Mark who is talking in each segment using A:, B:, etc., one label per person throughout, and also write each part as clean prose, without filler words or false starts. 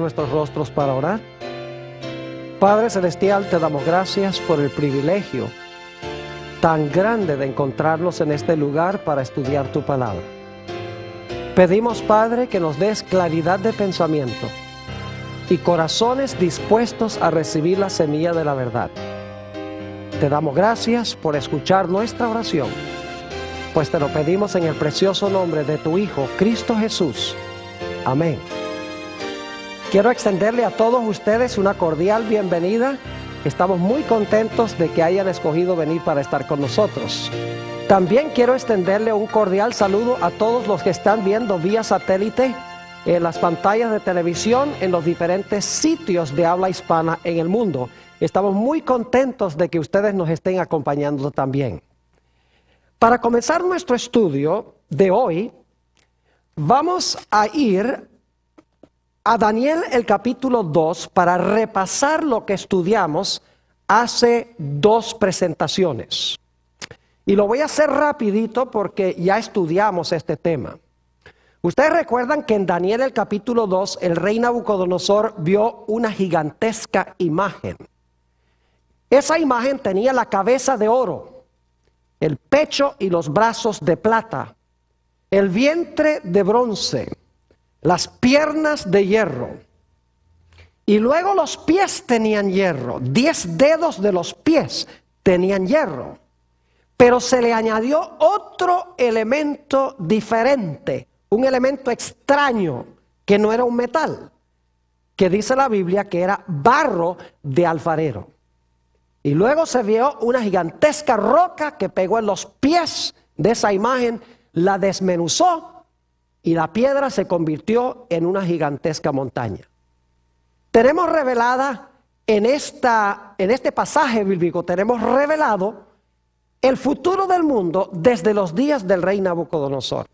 A: nuestros rostros para orar. Padre Celestial, te damos gracias por el privilegio tan grande de encontrarnos en este lugar para estudiar tu palabra. Pedimos, Padre, que nos des claridad de pensamiento y corazones dispuestos a recibir la semilla de la verdad. Te damos gracias por escuchar nuestra oración, pues te lo pedimos en el precioso nombre de tu Hijo, Cristo Jesús. Amén. Quiero extenderle a todos ustedes una cordial bienvenida. Estamos muy contentos de que hayan escogido venir para estar con nosotros. También quiero extenderle un cordial saludo a todos los que están viendo vía satélite en las pantallas de televisión en los diferentes sitios de habla hispana en el mundo. Estamos muy contentos de que ustedes nos estén acompañando también. Para comenzar nuestro estudio de hoy, vamos a ir a Daniel el capítulo 2 para repasar lo que estudiamos hace 2 presentaciones. Y lo voy a hacer rapidito porque ya estudiamos este tema. Ustedes recuerdan que en Daniel el capítulo 2 el rey Nabucodonosor vio una gigantesca imagen. Esa imagen tenía la cabeza de oro, el pecho y los brazos de plata, el vientre de bronce, las piernas de hierro, y luego los pies tenían hierro. 10 dedos de los pies tenían hierro, pero se le añadió otro elemento diferente, un elemento extraño que no era un metal, que dice la Biblia que era barro de alfarero. Y luego se vio una gigantesca roca que pegó en los pies de esa imagen, la desmenuzó, y la piedra se convirtió en una gigantesca montaña. Tenemos revelada en este pasaje bíblico, tenemos revelado el futuro del mundo desde los días del rey Nabucodonosor.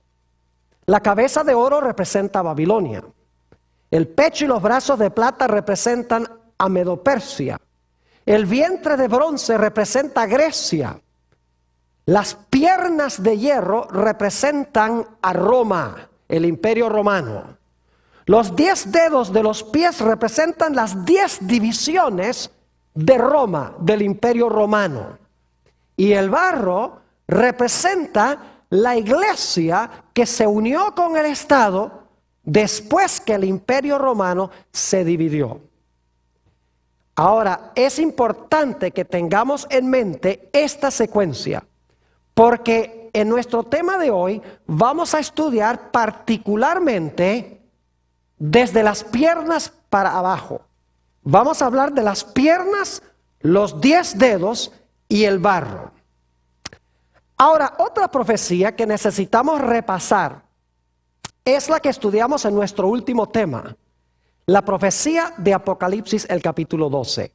A: La cabeza de oro representa a Babilonia. El pecho y los brazos de plata representan a Medo-Persia. El vientre de bronce representa a Grecia. Las piernas de hierro representan a Roma, el imperio romano. Los 10 dedos de los pies representan las 10 divisiones de Roma, del imperio romano. Y el barro representa la iglesia que se unió con el Estado después que el imperio romano se dividió. Ahora, es importante que tengamos en mente esta secuencia, porque en nuestro tema de hoy vamos a estudiar particularmente desde las piernas para abajo. Vamos a hablar de las piernas, los 10 dedos y el barro. Ahora, otra profecía que necesitamos repasar es la que estudiamos en nuestro último tema, la profecía de Apocalipsis, el capítulo 12.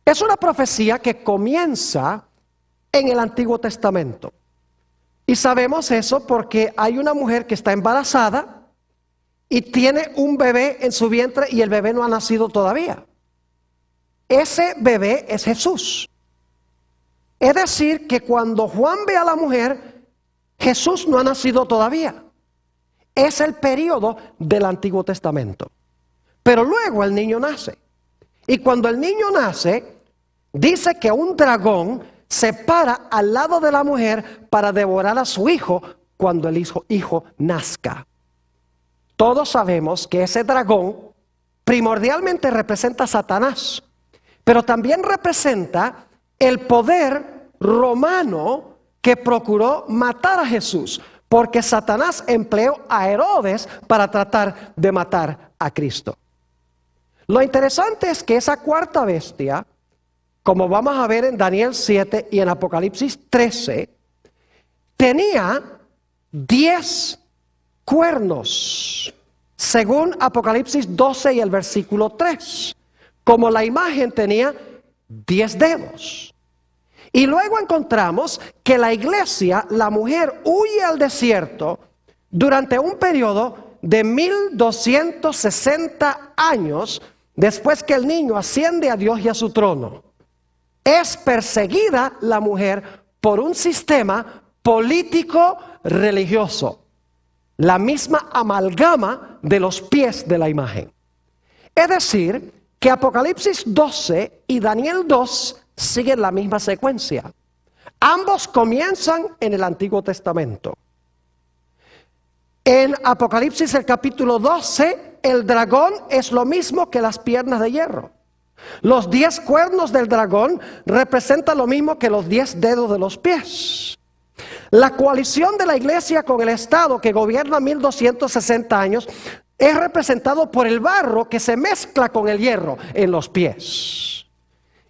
A: Es una profecía que comienza en el Antiguo Testamento. Y sabemos eso porque hay una mujer que está embarazada y tiene un bebé en su vientre y el bebé no ha nacido todavía. Ese bebé es Jesús. Es decir, que cuando Juan ve a la mujer, Jesús no ha nacido todavía. Es el periodo del Antiguo Testamento. Pero luego el niño nace. Y cuando el niño nace, dice que un dragón se para al lado de la mujer para devorar a su hijo cuando el hijo nazca. Todos sabemos que ese dragón primordialmente representa a Satanás, pero también representa el poder romano que procuró matar a Jesús, porque Satanás empleó a Herodes para tratar de matar a Cristo. Lo interesante es que esa cuarta bestia, como vamos a ver en Daniel 7 y en Apocalipsis 13, tenía 10 cuernos, según Apocalipsis 12 y el versículo 3, como la imagen tenía 10 dedos. Y luego encontramos que la iglesia, la mujer, huye al desierto durante un periodo de 1260 años después que el niño asciende a Dios y a su trono. Es perseguida la mujer por un sistema político religioso, la misma amalgama de los pies de la imagen. Es decir, que Apocalipsis 12 y Daniel 2 siguen la misma secuencia. Ambos comienzan en el Antiguo Testamento. En Apocalipsis el capítulo 12, el dragón es lo mismo que las piernas de hierro. Los 10 cuernos del dragón representan lo mismo que los 10 dedos de los pies. La coalición de la iglesia con el Estado que gobierna 1260 años es representado por el barro que se mezcla con el hierro en los pies.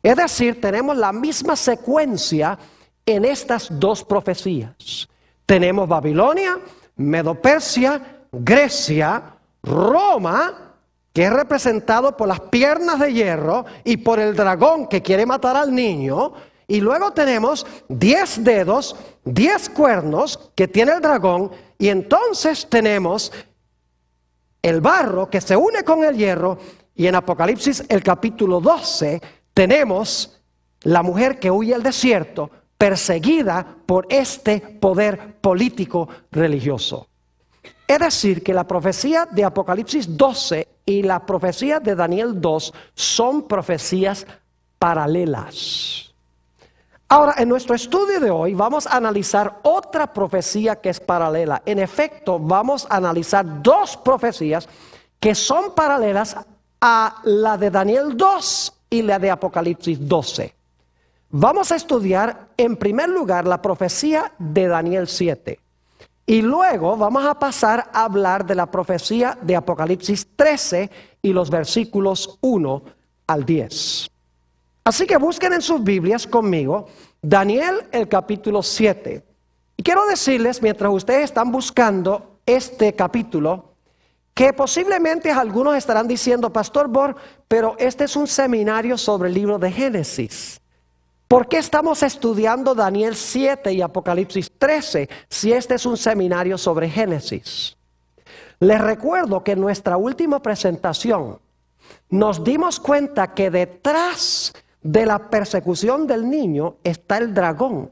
A: Es decir, tenemos la misma secuencia en estas dos profecías. Tenemos Babilonia, Medo-Persia, Grecia, Roma, que es representado por las piernas de hierro y por el dragón que quiere matar al niño. Y luego tenemos 10 dedos, 10 cuernos que tiene el dragón. Y entonces tenemos el barro que se une con el hierro. Y en Apocalipsis el capítulo 12 tenemos la mujer que huye al desierto, perseguida por este poder político religioso. Es decir, que la profecía de Apocalipsis 12 y la profecía de Daniel 2 son profecías paralelas. Ahora, en nuestro estudio de hoy vamos a analizar otra profecía que es paralela. En efecto, vamos a analizar dos profecías que son paralelas a la de Daniel 2 y la de Apocalipsis 12. Vamos a estudiar en primer lugar la profecía de Daniel 7. Y luego vamos a pasar a hablar de la profecía de Apocalipsis 13 y los versículos 1 al 10. Así que busquen en sus Biblias conmigo Daniel el capítulo 7. Y quiero decirles, mientras ustedes están buscando este capítulo, que posiblemente algunos estarán diciendo, Pastor Bor, pero este es un seminario sobre el libro de Génesis. ¿Por qué estamos estudiando Daniel 7 y Apocalipsis 13 si este es un seminario sobre Génesis? Les recuerdo que en nuestra última presentación nos dimos cuenta que detrás de la persecución del niño está el dragón.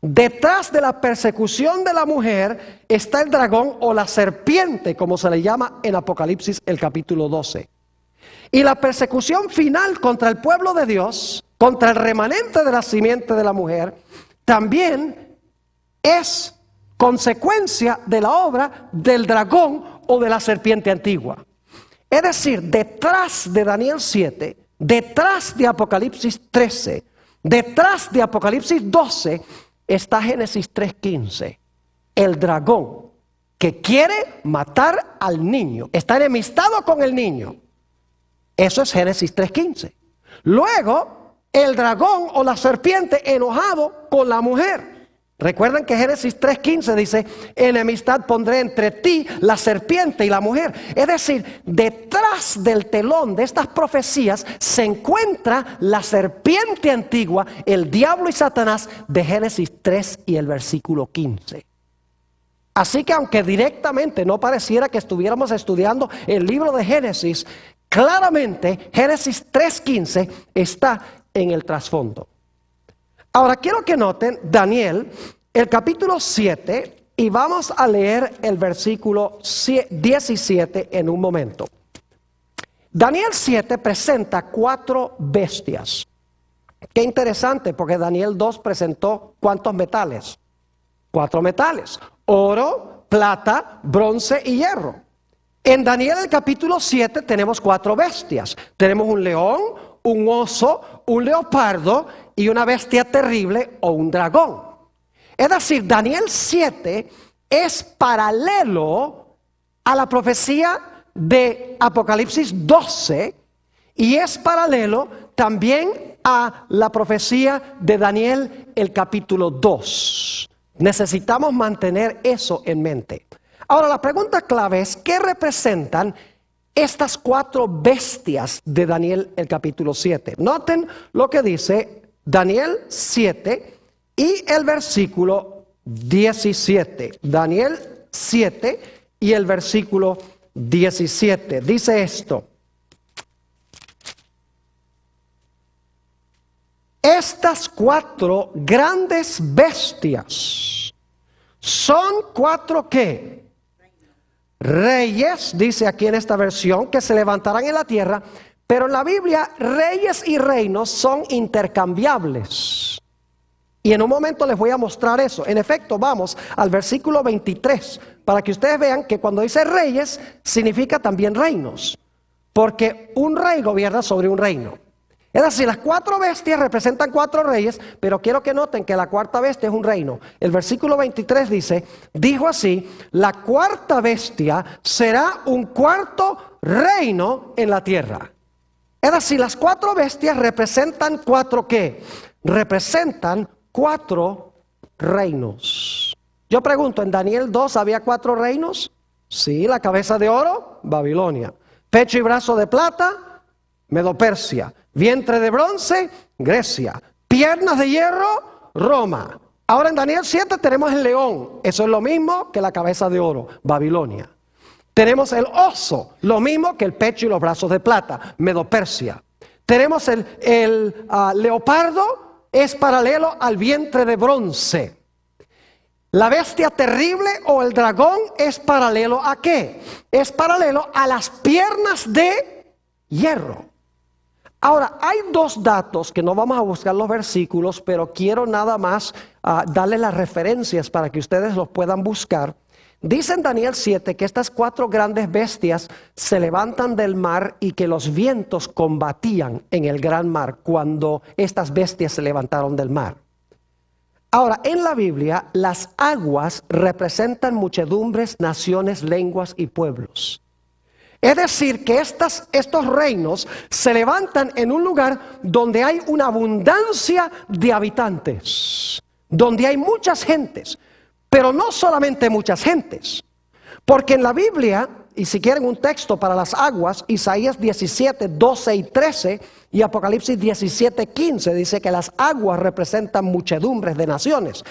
A: Detrás de la persecución de la mujer está el dragón o la serpiente, como se le llama en Apocalipsis el capítulo 12. Y la persecución final contra el pueblo de Dios, contra el remanente de la simiente de la mujer, también es consecuencia de la obra del dragón o de la serpiente antigua. Es decir, detrás de Daniel 7, detrás de Apocalipsis 13, detrás de Apocalipsis 12, está Génesis 3:15. El dragón que quiere matar al niño, está enemistado con el niño. Eso es Génesis 3:15. Luego, el dragón o la serpiente enojado con la mujer. Recuerden que Génesis 3:15 dice, enemistad pondré entre ti, la serpiente y la mujer. Es decir, detrás del telón de estas profecías se encuentra la serpiente antigua, el diablo y Satanás de Génesis 3 y el versículo 15. Así que aunque directamente no pareciera que estuviéramos estudiando el libro de Génesis, claramente Génesis 3:15 está en el trasfondo. Ahora quiero que noten Daniel, el capítulo 7, y vamos a leer el versículo 17 en un momento. Daniel 7 presenta 4 bestias. Qué interesante, porque Daniel 2 presentó ¿cuántos metales? 4 metales: oro, plata, bronce y hierro. En Daniel el capítulo 7 tenemos 4 bestias. Tenemos un león, un oso, un leopardo y una bestia terrible o un dragón. Es decir, Daniel 7 es paralelo a la profecía de Apocalipsis 12 y es paralelo también a la profecía de Daniel el capítulo 2. Necesitamos mantener eso en mente. Ahora, la pregunta clave es, ¿qué representan estas 4 bestias de Daniel el capítulo 7? Noten lo que dice Daniel 7 y el versículo 17. Daniel 7 y el versículo 17. Dice esto: estas 4 grandes bestias son 4 ¿qué? reyes, dice aquí en esta versión, que se levantarán en la tierra, pero en la Biblia reyes y reinos son intercambiables. Y en un momento les voy a mostrar eso. En efecto, vamos al versículo 23, para que ustedes vean que cuando dice reyes, significa también reinos. Porque un rey gobierna sobre un reino. Es decir, las 4 bestias representan 4 reyes, pero quiero que noten que la cuarta bestia es un reino. El versículo 23 dice, dijo así, la cuarta bestia será un cuarto reino en la tierra. Es decir, las 4 bestias representan 4 ¿qué? Representan 4 reinos. Yo pregunto, ¿en Daniel 2 había 4 reinos? Sí, la cabeza de oro, Babilonia. Pecho y brazo de plata, Medo-Persia. Vientre de bronce, Grecia. Piernas de hierro, Roma. Ahora en Daniel 7 tenemos el león. Eso es lo mismo que la cabeza de oro, Babilonia. Tenemos el oso, lo mismo que el pecho y los brazos de plata, Medo-Persia. Tenemos el leopardo, es paralelo al vientre de bronce. La bestia terrible o el dragón es paralelo ¿a qué? Es paralelo a las piernas de hierro. Ahora, hay 2 datos que no vamos a buscar los versículos, pero quiero nada más darles las referencias para que ustedes los puedan buscar. Dice en Daniel 7 que estas 4 grandes bestias se levantan del mar y que los vientos combatían en el gran mar cuando estas bestias se levantaron del mar. Ahora, en la Biblia, las aguas representan muchedumbres, naciones, lenguas y pueblos. Es decir, que estos reinos se levantan en un lugar donde hay una abundancia de habitantes, donde hay muchas gentes, pero no solamente muchas gentes, porque en la Biblia, y si quieren un texto para las aguas, Isaías 17, 12 y 13 y Apocalipsis 17, 15 dice que las aguas representan muchedumbres de naciones,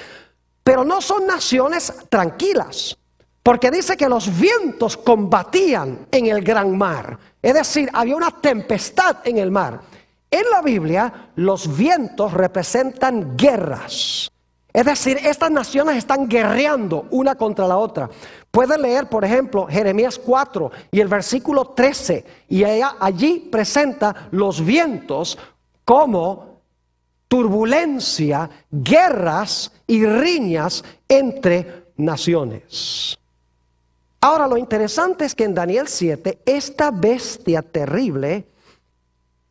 A: pero no son naciones tranquilas. Porque dice que los vientos combatían en el gran mar. Es decir, había una tempestad en el mar. En la Biblia, los vientos representan guerras. Es decir, estas naciones están guerreando una contra la otra. Pueden leer, por ejemplo, Jeremías 4 y el versículo 13. Y allí presenta los vientos como turbulencia, guerras y riñas entre naciones. Ahora, lo interesante es que en Daniel 7, esta bestia terrible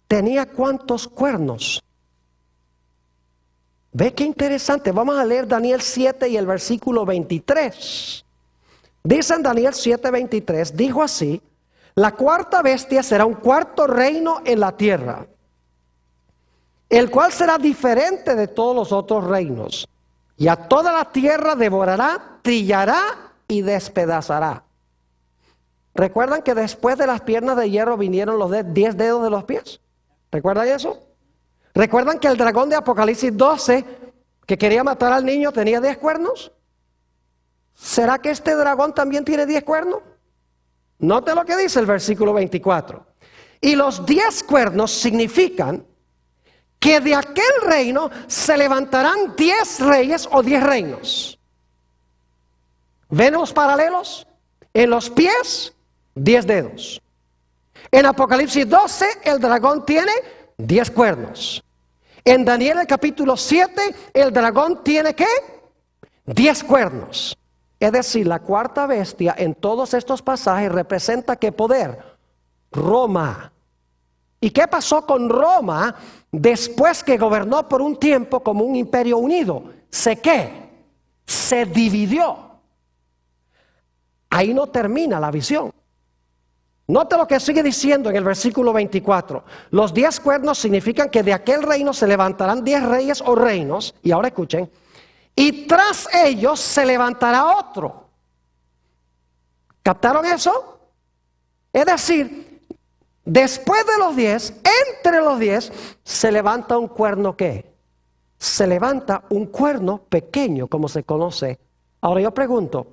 A: tenía ¿cuántos cuernos? Ve qué interesante. Vamos a leer Daniel 7 y el versículo 23. Dice en Daniel 7, 23, dijo así, la cuarta bestia será un cuarto reino en la tierra, el cual será diferente de todos los otros reinos, y a toda la tierra devorará, trillará y despedazará. ¿Recuerdan que después de las piernas de hierro vinieron los 10 dedos de los pies? ¿Recuerdan eso? ¿Recuerdan que el dragón de Apocalipsis 12 que quería matar al niño tenía 10 cuernos? ¿Será que este dragón también tiene 10 cuernos? Note lo que dice el versículo 24. Y los 10 cuernos significan que de aquel reino se levantarán 10 reyes o 10 reinos. ¿Ven los paralelos? En los pies, 10 dedos. En Apocalipsis 12, el dragón tiene 10 cuernos. En Daniel el capítulo 7, el dragón tiene ¿qué? 10 cuernos. Es decir, la cuarta bestia en todos estos pasajes representa ¿qué poder? Roma. ¿Y qué pasó con Roma después que gobernó por un tiempo como un imperio unido? Se dividió. Ahí no termina la visión. Note lo que sigue diciendo en el versículo 24. Los 10 cuernos significan que de aquel reino se levantarán 10 reyes o reinos. Y ahora escuchen. Y tras ellos se levantará otro. ¿Captaron eso? Es decir, después de los 10, entre los 10, se levanta un cuerno ¿qué? Se levanta un cuerno pequeño, como se conoce. Ahora yo pregunto,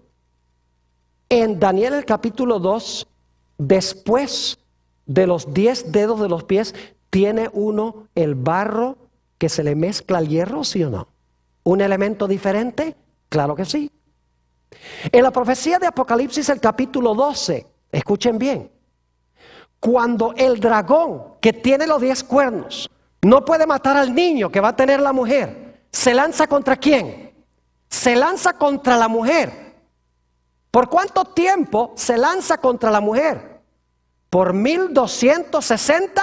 A: en Daniel el capítulo 2, después de los 10 dedos de los pies, ¿tiene uno el barro que se le mezcla al hierro, sí o no? ¿Un elemento diferente? Claro que sí. En la profecía de Apocalipsis, el capítulo 12, escuchen bien, cuando el dragón que tiene los 10 cuernos no puede matar al niño que va a tener la mujer, ¿se lanza contra quién? Se lanza contra la mujer. ¿Por cuánto tiempo se lanza contra la mujer? Por 1260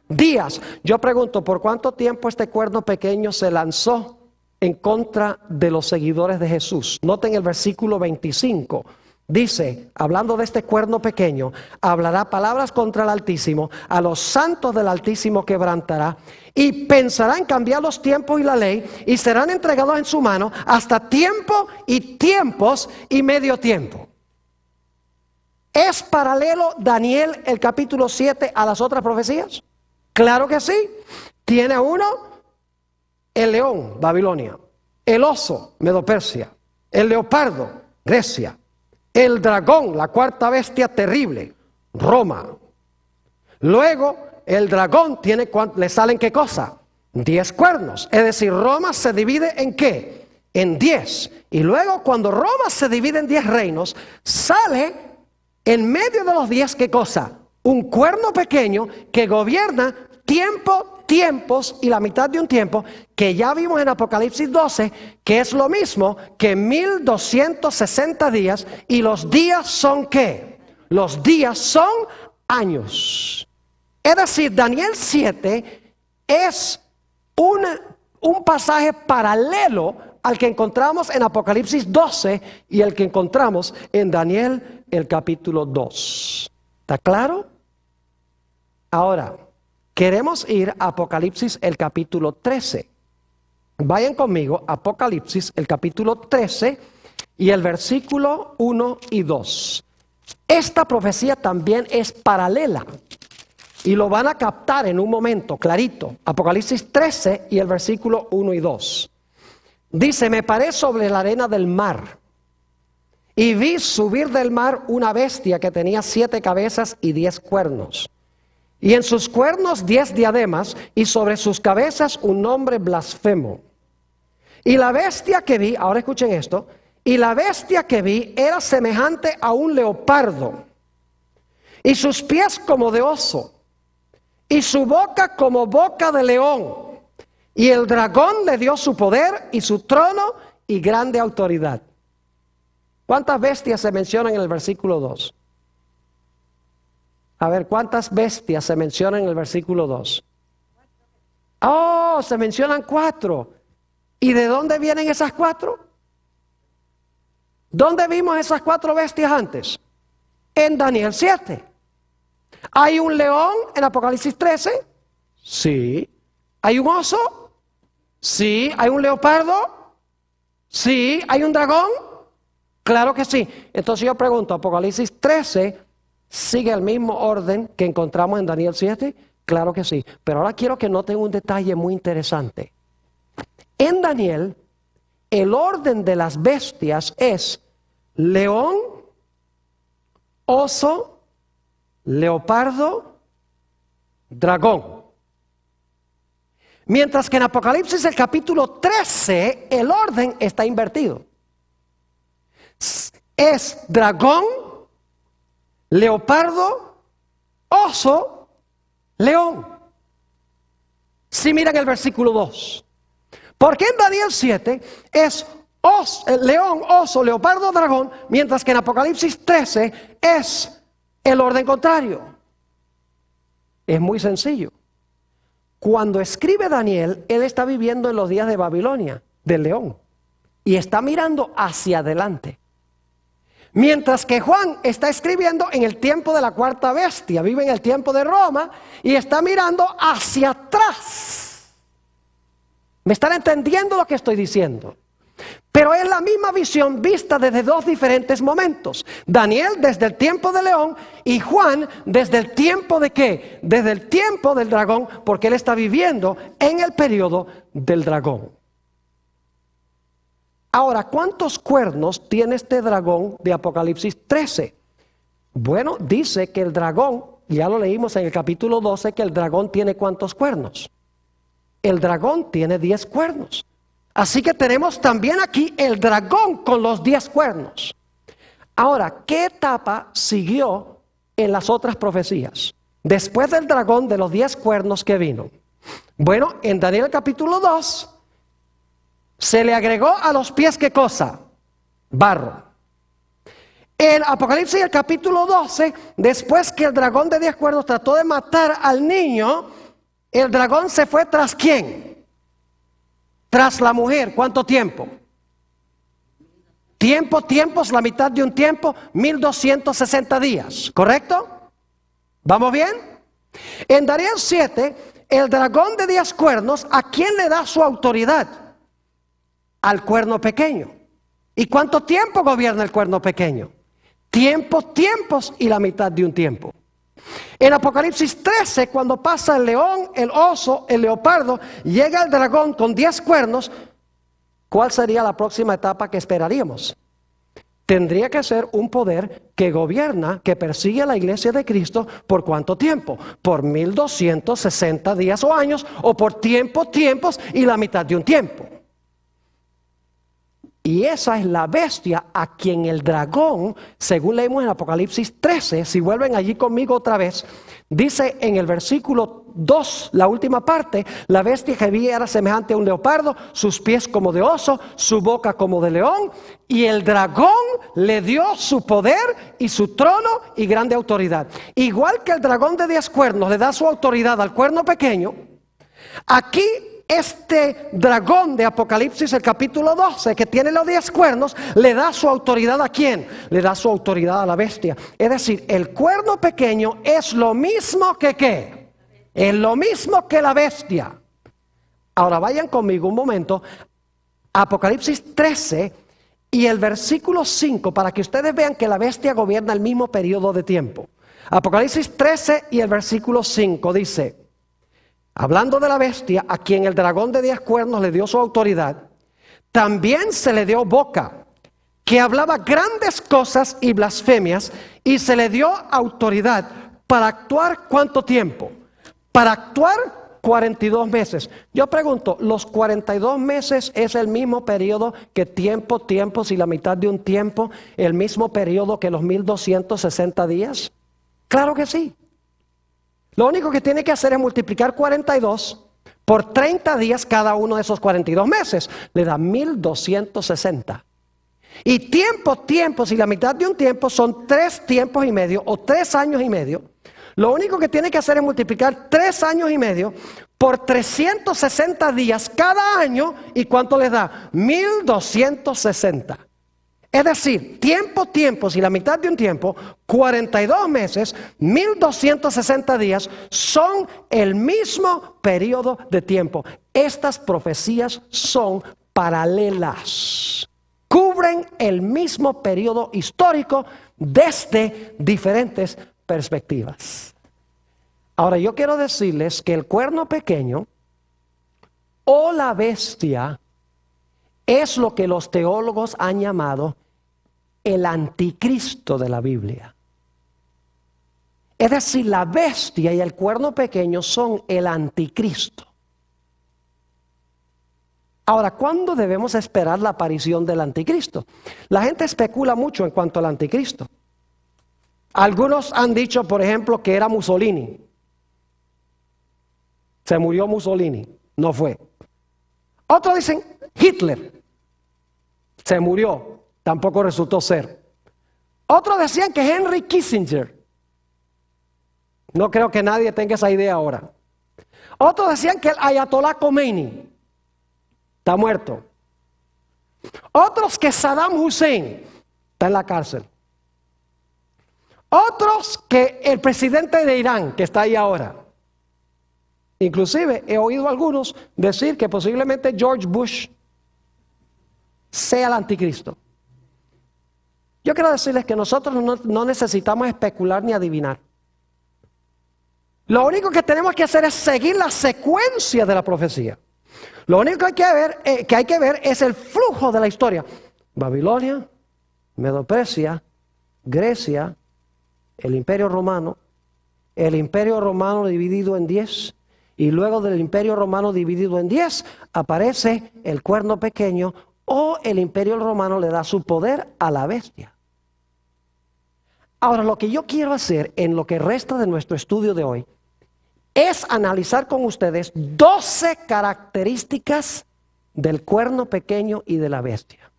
A: días. Yo pregunto, ¿por cuánto tiempo este cuerno pequeño se lanzó en contra de los seguidores de Jesús? Noten el versículo 25. Dice, hablando de este cuerno pequeño, hablará palabras contra el Altísimo, a los santos del Altísimo quebrantará, y pensará en cambiar los tiempos y la ley, y serán entregados en su mano hasta tiempo y tiempos y medio tiempo. ¿Es paralelo Daniel el capítulo 7 a las otras profecías? Claro que sí. Tiene uno el león, Babilonia, el oso, Medo-Persia, el leopardo, Grecia, el dragón, la cuarta bestia terrible, Roma. Luego el dragón tiene, ¿le salen qué cosa? 10 cuernos. Es decir, Roma se divide ¿en qué? En 10. Y luego cuando Roma se divide en 10 reinos, sale en medio de los 10 ¿qué cosa? Un cuerno pequeño que gobierna tiempos y la mitad de un tiempo, que ya vimos en Apocalipsis 12, que es lo mismo que 1260 días, y los días son ¿qué? Los días son años. Es decir, Daniel 7 es un pasaje paralelo al que encontramos en Apocalipsis 12 y el que encontramos en Daniel el capítulo 2. ¿Está claro? Ahora, queremos ir a Apocalipsis el capítulo 13. Vayan conmigo, Apocalipsis el capítulo 13 y el versículo 1 y 2. Esta profecía también es paralela y lo van a captar en un momento clarito. Apocalipsis 13 y el versículo 1 y 2. Dice, me paré sobre la arena del mar y vi subir del mar una bestia que tenía 7 cabezas y 10 cuernos. Y en sus cuernos 10 diademas, y sobre sus cabezas un nombre blasfemo. Y la bestia que vi, ahora escuchen esto, y la bestia que vi era semejante a un leopardo, y sus pies como de oso, y su boca como boca de león. Y el dragón le dio su poder y su trono y grande autoridad. ¿Cuántas bestias se mencionan en el versículo 2? A ver, ¿cuántas bestias se mencionan en el versículo 2? Oh, se mencionan 4. ¿Y de dónde vienen esas 4? ¿Dónde vimos esas 4 bestias antes? En Daniel 7. ¿Hay un león en Apocalipsis 13? Sí. ¿Hay un oso? Sí. ¿Hay un leopardo? Sí. ¿Hay un dragón? Claro que sí. Entonces yo pregunto, Apocalipsis 13... ¿sigue el mismo orden que encontramos en Daniel 7? Claro que sí. Pero ahora quiero que noten un detalle muy interesante. En Daniel, el orden de las bestias es león, oso, leopardo, dragón. Mientras que en Apocalipsis el capítulo 13, el orden está invertido. Es dragón, leopardo, oso, león. Si miran el versículo 2. Porque en Daniel 7 es león, oso, leopardo, dragón, mientras que en Apocalipsis 13 es el orden contrario. Es muy sencillo. Cuando escribe Daniel, él está viviendo en los días de Babilonia, del león, y está mirando hacia adelante. Mientras que Juan está escribiendo en el tiempo de la cuarta bestia, vive en el tiempo de Roma y está mirando hacia atrás. ¿Me están entendiendo lo que estoy diciendo? Pero es la misma visión vista desde 2 diferentes momentos. Daniel desde el tiempo del león y Juan desde el tiempo de ¿qué? Desde el tiempo del dragón, porque él está viviendo en el periodo del dragón. Ahora, ¿cuántos cuernos tiene este dragón de Apocalipsis 13? Bueno, dice que el dragón, ya lo leímos en el capítulo 12, que el dragón tiene ¿cuántos cuernos? El dragón tiene 10 cuernos. Así que tenemos también aquí el dragón con los 10 cuernos. Ahora, ¿qué etapa siguió en las otras profecías? Después del dragón de los 10 cuernos que vino. Bueno, en Daniel capítulo 2, se le agregó a los pies, ¿qué cosa? Barro. En Apocalipsis el capítulo 12, después que el dragón de 10 cuernos trató de matar al niño, el dragón se fue tras ¿quién? Tras la mujer. ¿Cuánto tiempo? Tiempos, la mitad de un tiempo, 1260 días, ¿correcto? ¿Vamos bien? En Daniel 7, el dragón de 10 cuernos, ¿a quién le da su autoridad? Al cuerno pequeño. ¿Y cuánto tiempo gobierna el cuerno pequeño? Tiempos y la mitad de un tiempo. En Apocalipsis 13, cuando pasa el león, el oso, el leopardo, llega el dragón con 10 cuernos, ¿cuál sería la próxima etapa que esperaríamos? Tendría que ser un poder que gobierna, que persigue a la iglesia de Cristo, ¿por cuánto tiempo? Por 1260 días o años, o por tiempos y la mitad de un tiempo. Y esa es la bestia a quien el dragón, según leemos en Apocalipsis 13, si vuelven allí conmigo otra vez, dice en el versículo 2, la última parte, la bestia que vi era semejante a un leopardo, sus pies como de oso, su boca como de león, y el dragón le dio su poder y su trono y grande autoridad. Igual que el dragón de 10 cuernos le da su autoridad al cuerno pequeño, aquí este dragón de Apocalipsis, el capítulo 12, que tiene los 10 cuernos, le da su autoridad ¿a quién? Le da su autoridad a la bestia. Es decir, el cuerno pequeño es lo mismo que ¿qué? Es lo mismo que la bestia. Ahora vayan conmigo un momento, Apocalipsis 13 y el versículo 5, para que ustedes vean que la bestia gobierna el mismo periodo de tiempo. Apocalipsis 13 y el versículo 5 dice: hablando de la bestia, a quien el dragón de 10 cuernos le dio su autoridad, también se le dio boca, que hablaba grandes cosas y blasfemias, y se le dio autoridad para actuar ¿cuánto tiempo? Para actuar 42 meses. Yo pregunto, ¿los 42 meses es el mismo periodo que tiempos y la mitad de un tiempo? ¿El mismo periodo que los 1260 días? Claro que sí. Lo único que tiene que hacer es multiplicar 42 por 30 días cada uno de esos 42 meses. Le da 1260. Y tiempos y la mitad de un tiempo son 3 tiempos y medio o 3 años y medio. Lo único que tiene que hacer es multiplicar 3 años y medio por 360 días cada año. ¿Y cuánto les da? 1260. Es decir, tiempos y la mitad de un tiempo, 42 meses, 1260 días, son el mismo periodo de tiempo. Estas profecías son paralelas. Cubren el mismo periodo histórico desde diferentes perspectivas. Ahora yo quiero decirles que el cuerno pequeño o la bestia es lo que los teólogos han llamado el anticristo de la Biblia. Es decir, la bestia y el cuerno pequeño son el anticristo. Ahora, ¿cuándo debemos esperar la aparición del anticristo? La gente especula mucho en cuanto al anticristo. Algunos han dicho, por ejemplo, que era Mussolini. Se murió Mussolini, no fue. Otros dicen Hitler. Se murió, tampoco resultó ser. Otros decían que Henry Kissinger. No creo que nadie tenga esa idea ahora. Otros decían que el Ayatollah Khomeini está muerto. Otros que Saddam Hussein está en la cárcel. Otros que el presidente de Irán, que está ahí ahora. Inclusive he oído a algunos decir que posiblemente George Bush sea el anticristo. Yo quiero decirles que nosotros no necesitamos especular ni adivinar. Lo único que tenemos que hacer es seguir la secuencia de la profecía. Lo único que hay que ver es el flujo de la historia. Babilonia, Medo-Persia, Grecia, el Imperio Romano dividido en 10, Y luego del imperio romano dividido en 10, aparece el cuerno pequeño, o el imperio romano le da su poder a la bestia. Ahora, lo que yo quiero hacer en lo que resta de nuestro estudio de hoy es analizar con ustedes 12 características del cuerno pequeño y de la bestia.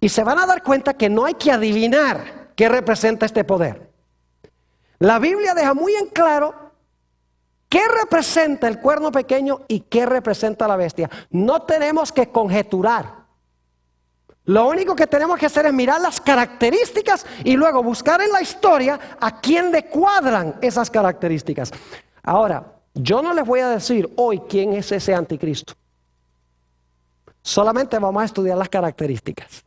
A: Y se van a dar cuenta que no hay que adivinar qué representa este poder. La Biblia deja muy en claro qué representa el cuerno pequeño y qué representa la bestia. No tenemos que conjeturar. Lo único que tenemos que hacer es mirar las características y luego buscar en la historia a quién le cuadran esas características. Ahora, yo no les voy a decir hoy quién es ese anticristo. Solamente vamos a estudiar las características.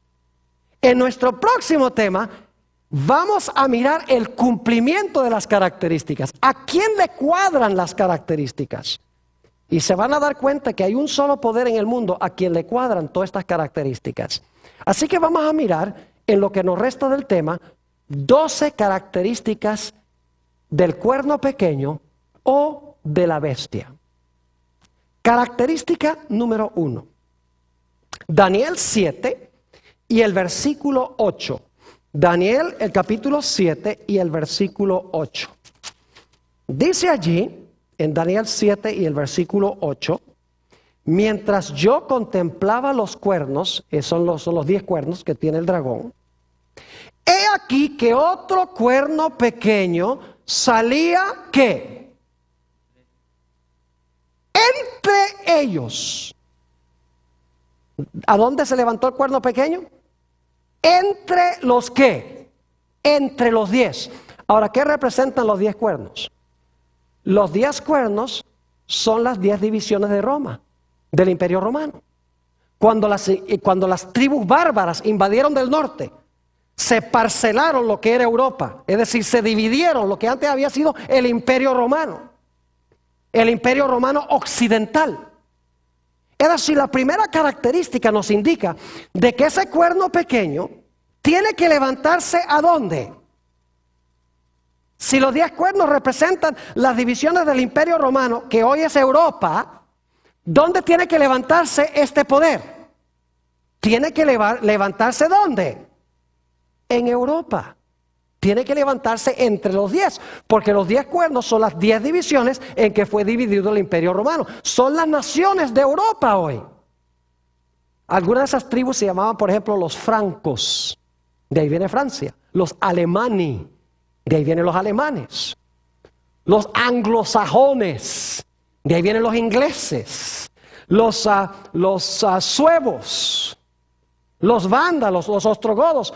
A: En nuestro próximo tema vamos a mirar el cumplimiento de las características. ¿A quién le cuadran las características? Y se van a dar cuenta que hay un solo poder en el mundo a quien le cuadran todas estas características. Así que vamos a mirar en lo que nos resta del tema 12 características del cuerno pequeño o de la bestia. Característica número 1. Daniel 7 y el versículo 8. Daniel, el capítulo 7 y el versículo 8. Dice allí, en Daniel 7 y el versículo 8, mientras yo contemplaba los cuernos, son los 10 cuernos que tiene el dragón, he aquí que otro cuerno pequeño salía, ¿qué? Entre ellos. ¿A dónde se levantó el cuerno pequeño? Entre los ¿qué? Entre los 10. Ahora, ¿qué representan los 10 cuernos? Los 10 cuernos son las 10 divisiones de Roma, del Imperio Romano. Cuando las tribus bárbaras invadieron del norte, se parcelaron lo que era Europa, es decir, se dividieron lo que antes había sido el Imperio Romano, el Imperio Romano occidental. Es decir, la primera característica nos indica de que ese cuerno pequeño tiene que levantarse ¿a dónde? Si los 10 cuernos representan las divisiones del Imperio Romano, que hoy es Europa, ¿dónde tiene que levantarse este poder? Tiene que levantarse ¿dónde? En Europa. Tiene que levantarse entre los 10, porque los 10 cuernos son las 10 divisiones en que fue dividido el Imperio Romano. Son las naciones de Europa hoy. Algunas de esas tribus se llamaban, por ejemplo, los francos. De ahí viene Francia. Los alemani. De ahí vienen los alemanes. Los anglosajones. De ahí vienen los ingleses. Los suevos. Los vándalos, los ostrogodos.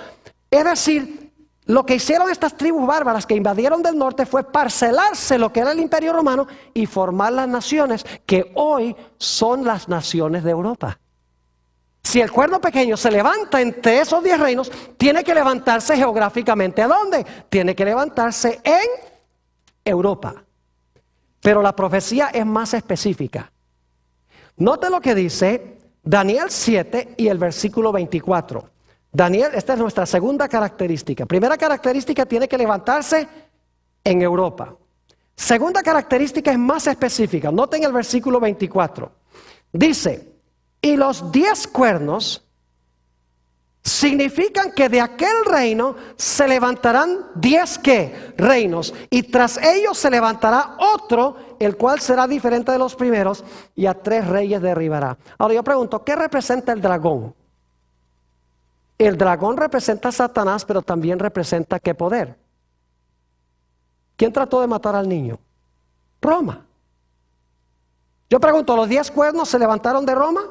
A: Es decir, lo que hicieron estas tribus bárbaras que invadieron del norte fue parcelarse lo que era el Imperio Romano y formar las naciones que hoy son las naciones de Europa. Si el cuerno pequeño se levanta entre esos 10 reinos, tiene que levantarse geográficamente. ¿A dónde? Tiene que levantarse en Europa. Pero la profecía es más específica. Note lo que dice Daniel 7 y el versículo 24. Daniel, esta es nuestra segunda característica. Primera característica, tiene que levantarse en Europa. Segunda característica es más específica. Noten el versículo 24. Dice, y los 10 cuernos significan que de aquel reino se levantarán 10 ¿qué? Reinos. Y tras ellos se levantará otro, el cual será diferente de los primeros, y a 3 reyes derribará. Ahora yo pregunto, ¿qué representa el dragón? El dragón representa a Satanás, pero también representa ¿qué poder? ¿Quién trató de matar al niño? Roma. Yo pregunto, ¿los 10 cuernos se levantaron de Roma?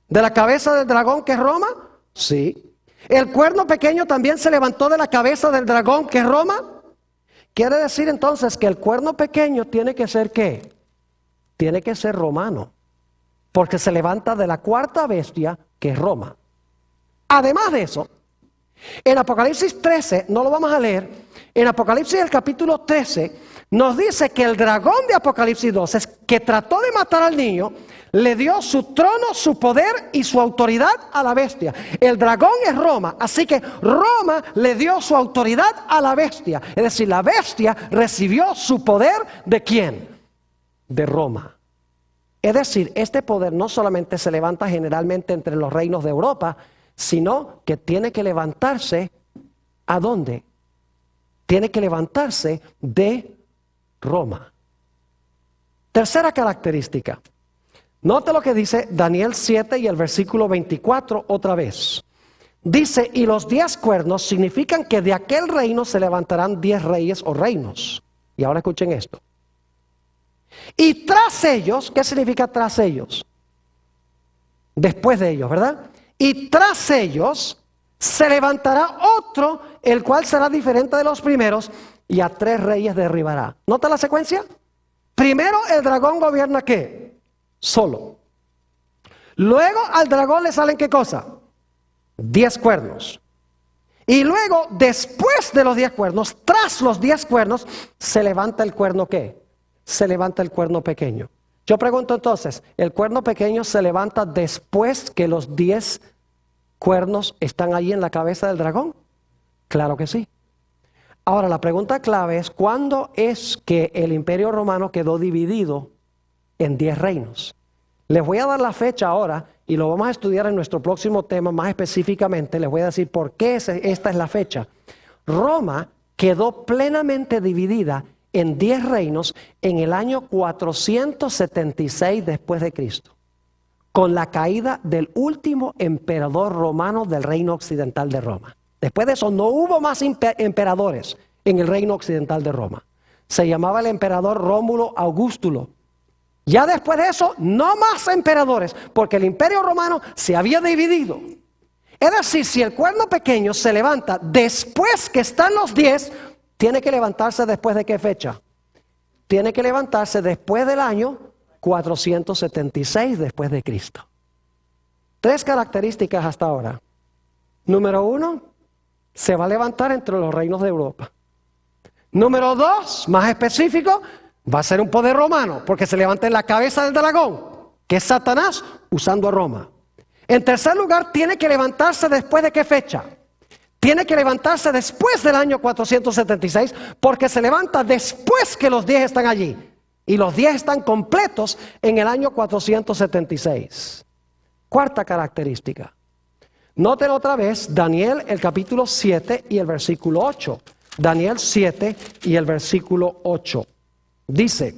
A: ¿De la cabeza del dragón que es Roma? Sí. ¿El cuerno pequeño también se levantó de la cabeza del dragón que es Roma? Quiere decir entonces que el cuerno pequeño tiene que ser ¿qué? Tiene que ser romano, porque se levanta de la cuarta bestia que es Roma. Además de eso, en Apocalipsis 13, no lo vamos a leer, en Apocalipsis el capítulo 13, nos dice que el dragón de Apocalipsis 12, que trató de matar al niño, le dio su trono, su poder y su autoridad a la bestia. El dragón es Roma, así que Roma le dio su autoridad a la bestia. Es decir, la bestia recibió su poder ¿de quién? de Roma. Es decir, este poder no solamente se levanta generalmente entre los reinos de Europa, sino que tiene que levantarse, ¿a dónde? Tiene que levantarse de Roma. Tercera característica. Note lo que dice Daniel 7 y el versículo 24 otra vez. Dice, y los 10 cuernos significan que de aquel reino se levantarán 10 reyes o reinos. Y ahora escuchen esto. Y tras ellos, ¿qué significa tras ellos? Después de ellos, ¿verdad? Y tras ellos se levantará otro, el cual será diferente de los primeros, y a 3 reyes derribará. ¿Nota la secuencia? Primero el dragón gobierna ¿qué? Solo. Luego al dragón le salen ¿qué cosa? 10 cuernos. Y luego, después de los 10 cuernos, tras los 10 cuernos, se levanta el cuerno ¿qué? Se levanta el cuerno pequeño. Yo pregunto entonces, ¿el cuerno pequeño se levanta después que los 10 cuernos están allí en la cabeza del dragón? Claro que sí. Ahora, la pregunta clave es, ¿cuándo es que el Imperio Romano quedó dividido en 10 reinos? Les voy a dar la fecha ahora y lo vamos a estudiar en nuestro próximo tema más específicamente. Les voy a decir por qué esta es la fecha. Roma quedó plenamente dividida en 10 reinos en el año 476 después de Cristo, con la caída del último emperador romano del reino occidental de Roma. Después de eso no hubo más emperadores en el reino occidental de Roma. Se llamaba el emperador Rómulo Augustulo. Ya después de eso, no más emperadores, porque el imperio romano se había dividido. Es decir, si el cuerno pequeño se levanta después que están los 10, tiene que levantarse después de qué fecha? Tiene que levantarse después del año 476 después de Cristo. 3 características hasta ahora. Número 1, se va a levantar entre los reinos de Europa. Número 2, más específico, va a ser un poder romano, porque se levanta en la cabeza del dragón, que es Satanás, usando a Roma. En tercer lugar, tiene que levantarse después de qué fecha? Tiene que levantarse después del año 476, porque se levanta después que los 10 están allí. Y los 10 están completos en el año 476. Cuarta característica. Noten otra vez Daniel el capítulo 7 y el versículo 8. Daniel 7 y el versículo 8. Dice,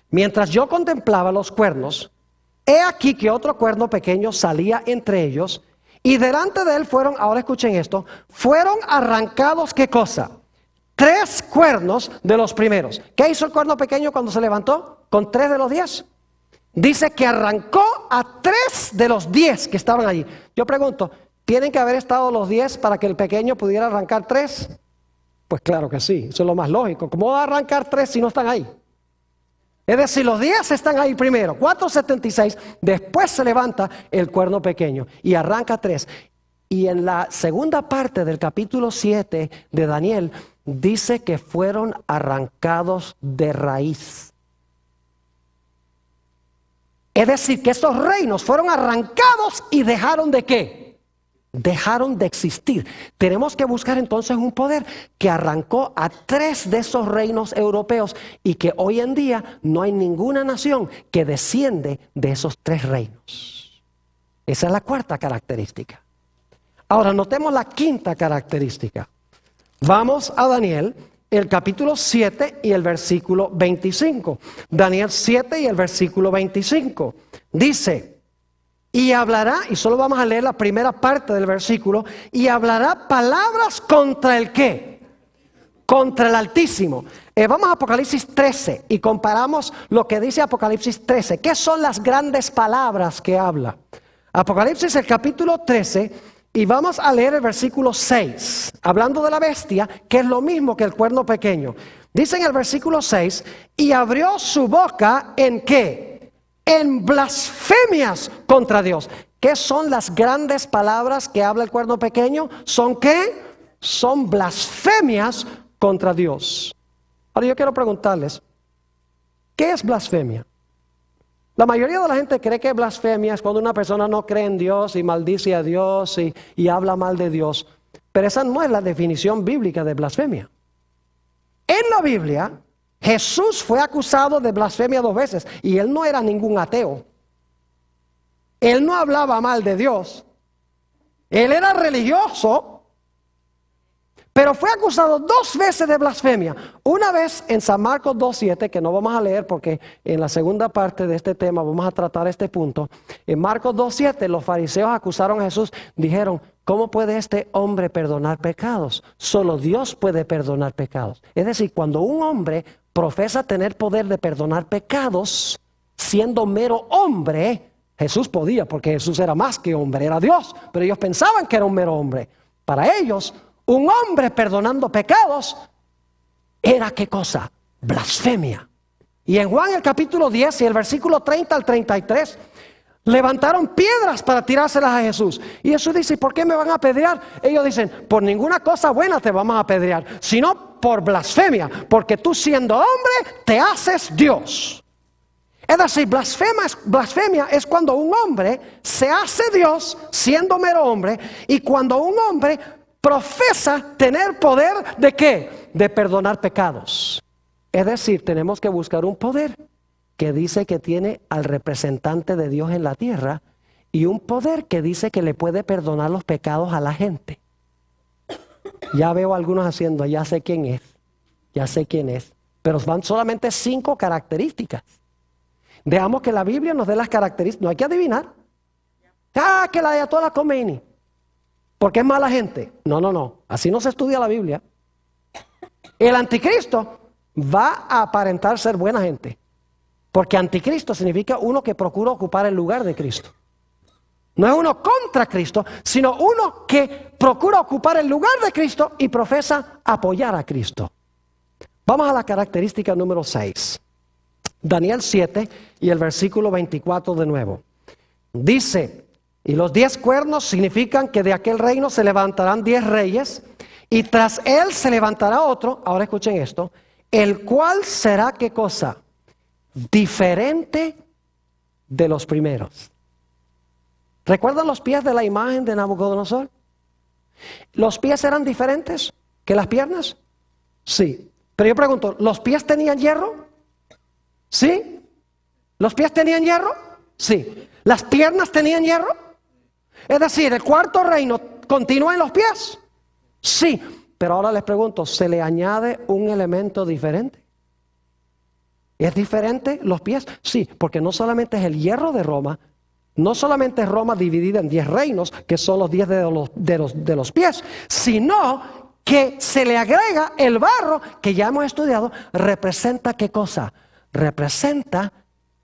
A: mientras yo contemplaba los cuernos, he aquí que otro cuerno pequeño salía entre ellos, y delante de él fueron, ahora escuchen esto, fueron arrancados, ¿qué cosa? 3 cuernos de los primeros. ¿Qué hizo el cuerno pequeño cuando se levantó? Con 3 de los 10. Dice que arrancó a 3 de los 10 que estaban allí. Yo pregunto, ¿tienen que haber estado los 10 para que el pequeño pudiera arrancar 3? Pues claro que sí, eso es lo más lógico. ¿Cómo va a arrancar 3 si no están ahí? Es decir, los 10 están ahí primero, 476, después se levanta el cuerno pequeño y arranca 3. Y en la segunda parte del capítulo 7 de Daniel, dice que fueron arrancados de raíz. Es decir, que estos reinos fueron arrancados y dejaron de ¿qué? Dejaron de existir. Tenemos que buscar entonces un poder que arrancó a 3 de esos reinos europeos y que hoy en día no hay ninguna nación que desciende de esos 3 reinos. Esa es la cuarta característica. Ahora notemos la quinta característica. Vamos a Daniel, el capítulo 7 y el versículo 25. Daniel 7 y el versículo 25. Dice, y hablará, y solo vamos a leer la primera parte del versículo, y hablará palabras contra el ¿qué? Contra el Altísimo. Vamos a Apocalipsis 13 y comparamos lo que dice Apocalipsis 13. ¿Qué son las grandes palabras que habla? Apocalipsis el capítulo 13 y vamos a leer el versículo 6. Hablando de la bestia, que es lo mismo que el cuerno pequeño. Dice en el versículo 6, y abrió su boca ¿en qué? En blasfemias contra Dios. ¿Qué son las grandes palabras que habla el cuerno pequeño? ¿Son qué? Son blasfemias contra Dios. Ahora yo quiero preguntarles, ¿qué es blasfemia? La mayoría de la gente cree que blasfemia es cuando una persona no cree en Dios y maldice a Dios y habla mal de Dios. Pero esa no es la definición bíblica de blasfemia. En la Biblia, Jesús fue acusado de blasfemia 2 veces y él no era ningún ateo. Él no hablaba mal de Dios. Él era religioso, pero fue acusado 2 veces de blasfemia. Una vez en San Marcos 2:7, que no vamos a leer porque en la segunda parte de este tema vamos a tratar este punto. En Marcos 2:7 los fariseos acusaron a Jesús, dijeron, ¿cómo puede este hombre perdonar pecados? Solo Dios puede perdonar pecados. Es decir, cuando un hombre profesa tener poder de perdonar pecados, siendo mero hombre, Jesús podía, porque Jesús era más que hombre, era Dios, pero ellos pensaban que era un mero hombre. Para ellos, un hombre perdonando pecados era ¿qué cosa? Blasfemia. Y en Juan el capítulo 10 y el versículo 30 al 33, levantaron piedras para tirárselas a Jesús. Y Jesús dice, ¿por qué me van a apedrear? Ellos dicen, por ninguna cosa buena te vamos a apedrear, sino por blasfemia, porque tú siendo hombre te haces Dios. Es decir, blasfemia es cuando un hombre se hace Dios siendo mero hombre, y cuando un hombre profesa tener poder ¿de qué? De perdonar pecados. Es decir, tenemos que buscar un poder que dice que tiene al representante de Dios en la tierra y un poder que dice que le puede perdonar los pecados a la gente. Ya veo a algunos haciendo, ya sé quién es, pero van solamente 5 características. Dejamos que la Biblia nos dé las características, no hay que adivinar. Que la Ayatollah Khomeini, porque es mala gente. No, así no se estudia la Biblia. El anticristo va a aparentar ser buena gente, porque anticristo significa uno que procura ocupar el lugar de Cristo. No es uno contra Cristo, sino uno que procura ocupar el lugar de Cristo y profesa apoyar a Cristo. Vamos a la característica número 6. Daniel 7 y el versículo 24 de nuevo. Dice, y los 10 cuernos significan que de aquel reino se levantarán 10 reyes, y tras él se levantará otro, ahora escuchen esto, el cual será ¿qué cosa? Diferente de los primeros. ¿Recuerdan los pies de la imagen de Nabucodonosor? ¿Los pies eran diferentes que las piernas? Sí. Pero yo pregunto, ¿los pies tenían hierro? ¿Sí? ¿Los pies tenían hierro? Sí. ¿Las piernas tenían hierro? Es decir, ¿el cuarto reino continúa en los pies? Sí. Pero ahora les pregunto, ¿se le añade un elemento diferente? ¿Es diferente los pies? Sí, porque no solamente es el hierro de Roma, no solamente es Roma dividida en 10 reinos, que son los 10 de los pies, sino que se le agrega el barro, que ya hemos estudiado, representa ¿qué cosa? Representa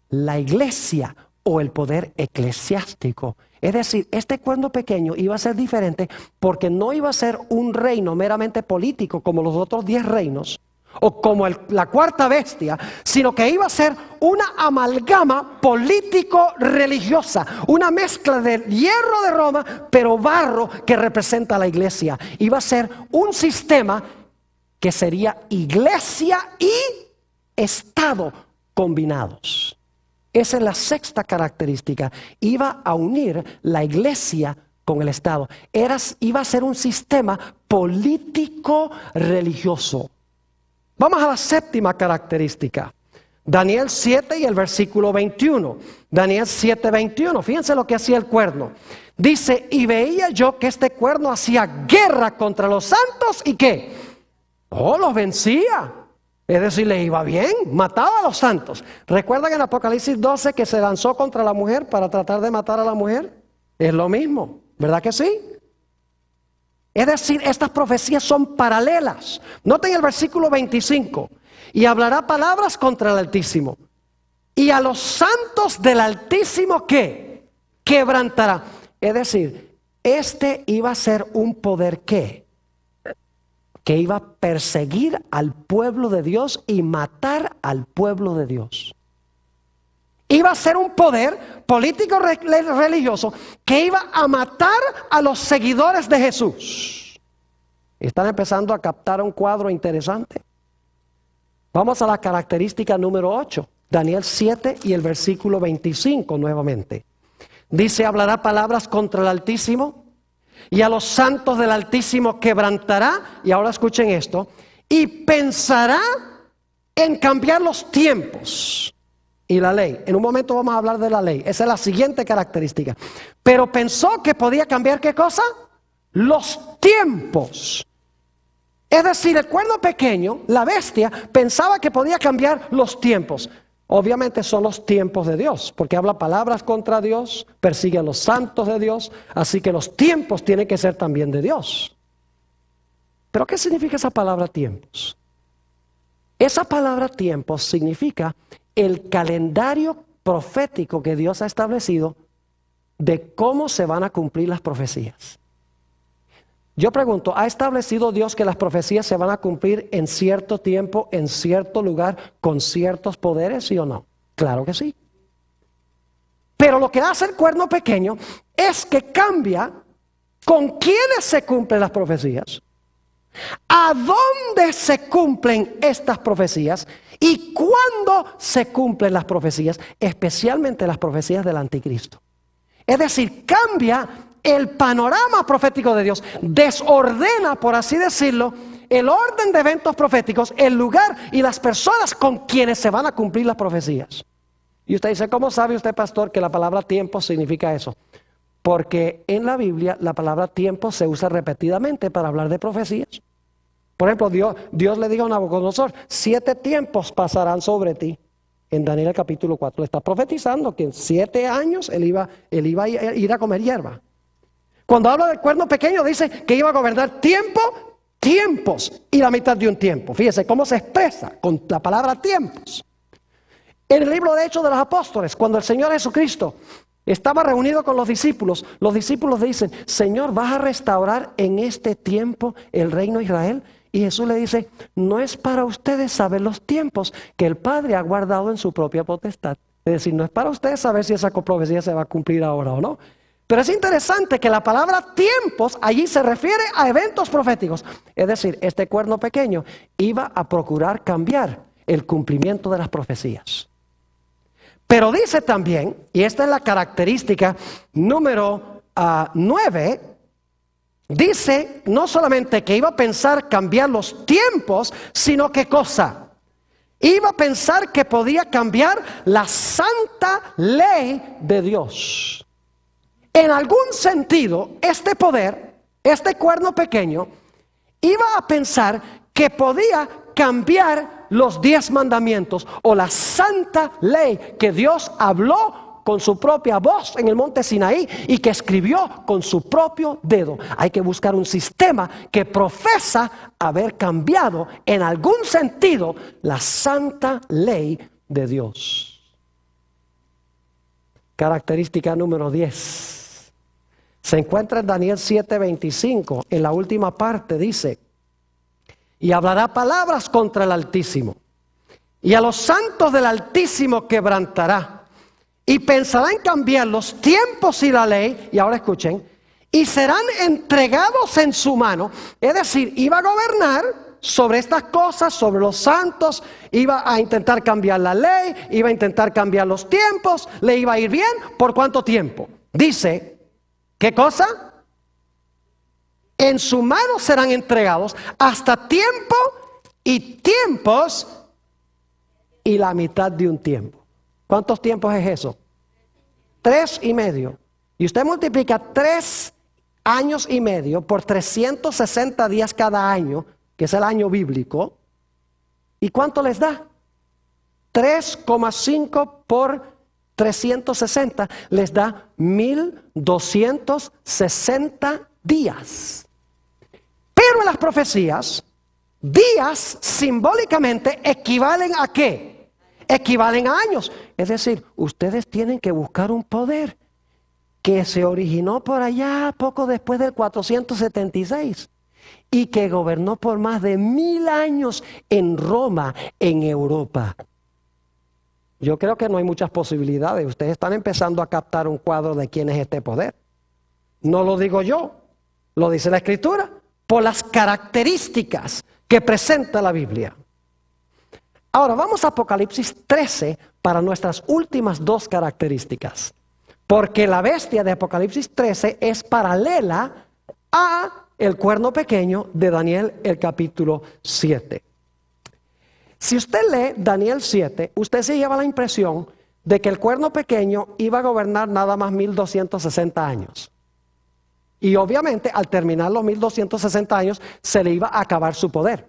A: la iglesia o el poder eclesiástico. Es decir, este cuerno pequeño iba a ser diferente porque no iba a ser un reino meramente político como los otros 10 reinos, o como la cuarta bestia, sino que iba a ser una amalgama político-religiosa, una mezcla de hierro de Roma, pero barro que representa a la iglesia. Iba a ser un sistema que sería iglesia y Estado combinados. Esa es la 6ª característica. Iba a unir la iglesia con el Estado. Iba a ser un sistema político-religioso. Vamos a la 7ª característica. Daniel 7 y el versículo 21. Daniel 7, 21. Fíjense lo que hacía el cuerno. Dice, y veía yo que este cuerno hacía guerra contra los santos y ¿qué? Los vencía. Es decir, le iba bien, mataba a los santos. ¿Recuerdan en Apocalipsis 12 que se lanzó contra la mujer para tratar de matar a la mujer? Es lo mismo, ¿verdad que sí? Es decir, estas profecías son paralelas. Noten el versículo 25. Y hablará palabras contra el Altísimo. Y a los santos del Altísimo, ¿qué? Quebrantará. Es decir, este iba a ser un poder ¿qué? Que iba a perseguir al pueblo de Dios y matar al pueblo de Dios. Iba a ser un poder político religioso que iba a matar a los seguidores de Jesús. Están empezando a captar un cuadro interesante. Vamos a la característica número 8. Daniel 7 y el versículo 25 nuevamente. Dice, hablará palabras contra el Altísimo y a los santos del Altísimo quebrantará. Y ahora escuchen esto. Y pensará en cambiar los tiempos y la ley. En un momento vamos a hablar de la ley. Esa es la siguiente característica. Pero pensó que podía cambiar ¿qué cosa? Los tiempos. Es decir, el cuerno pequeño, la bestia, pensaba que podía cambiar los tiempos. Obviamente son los tiempos de Dios, porque habla palabras contra Dios, persigue a los santos de Dios, así que los tiempos tienen que ser también de Dios. ¿Pero qué significa esa palabra tiempos? Esa palabra tiempos significa el calendario profético que Dios ha establecido de cómo se van a cumplir las profecías. Yo pregunto, ¿ha establecido Dios que las profecías se van a cumplir en cierto tiempo, en cierto lugar, con ciertos poderes, sí o no? Claro que sí. Pero lo que hace el cuerno pequeño es que cambia con quiénes se cumplen las profecías, a dónde se cumplen estas profecías y cuándo se cumplen las profecías, especialmente las profecías del anticristo. Es decir, cambia el panorama profético de Dios, desordena, por así decirlo, el orden de eventos proféticos, el lugar y las personas con quienes se van a cumplir las profecías. Y usted dice, ¿cómo sabe usted, pastor, que la palabra tiempo significa eso? Porque en la Biblia la palabra tiempo se usa repetidamente para hablar de profecías. Por ejemplo, Dios le dijo a Nabucodonosor, 7 tiempos pasarán sobre ti. En Daniel capítulo 4 le está profetizando que en 7 años él iba a ir a comer hierba. Cuando habla del cuerno pequeño dice que iba a gobernar tiempos y la mitad de un tiempo. Fíjese cómo se expresa con la palabra tiempos. En el libro de Hechos de los Apóstoles, cuando el Señor Jesucristo estaba reunido con los discípulos dicen, Señor, ¿vas a restaurar en este tiempo el reino de Israel? Y Jesús le dice, no es para ustedes saber los tiempos que el Padre ha guardado en su propia potestad. Es decir, no es para ustedes saber si esa profecía se va a cumplir ahora o no. Pero es interesante que la palabra tiempos allí se refiere a eventos proféticos. Es decir, este cuerno pequeño iba a procurar cambiar el cumplimiento de las profecías. Pero dice también, y esta es la característica número 9, dice no solamente que iba a pensar cambiar los tiempos, sino que cosa. Iba a pensar que podía cambiar la santa ley de Dios. En algún sentido, este poder, este cuerno pequeño, iba a pensar que podía cambiar los 10 mandamientos o la santa ley que Dios habló con su propia voz en el monte Sinaí y que escribió con su propio dedo. Hay que buscar un sistema que profesa haber cambiado en algún sentido la santa ley de Dios. Característica número 10. Se encuentra en Daniel 7:25, en la última parte dice, y hablará palabras contra el Altísimo, y a los santos del Altísimo quebrantará, y pensará en cambiar los tiempos y la ley, y ahora escuchen, y serán entregados en su mano, es decir, iba a gobernar sobre estas cosas, sobre los santos, iba a intentar cambiar la ley, iba a intentar cambiar los tiempos, le iba a ir bien, ¿por cuánto tiempo? Dice, ¿qué cosa? En su mano serán entregados hasta tiempo y tiempos y la mitad de un tiempo. ¿Cuántos tiempos es eso? 3,5. Y usted multiplica 3 años y medio por 360 días cada año, que es el año bíblico. ¿Y cuánto les da? 3,5 por 360 les da 1260 días. Pero en las profecías, días simbólicamente equivalen ¿a qué? Equivalen a años. Es decir, ustedes tienen que buscar un poder que se originó por allá poco después del 476 y que gobernó por más de 1000 años en Roma, en Europa. Yo creo que no hay muchas posibilidades. Ustedes están empezando a captar un cuadro de quién es este poder. No lo digo yo, lo dice la Escritura, por las características que presenta la Biblia. Ahora vamos a Apocalipsis 13 para nuestras últimas 2 características. Porque la bestia de Apocalipsis 13 es paralela a el cuerno pequeño de Daniel, el capítulo 7. Si usted lee Daniel 7, usted se lleva la impresión de que el cuerno pequeño iba a gobernar nada más 1260 años. Y obviamente al terminar los 1260 años se le iba a acabar su poder.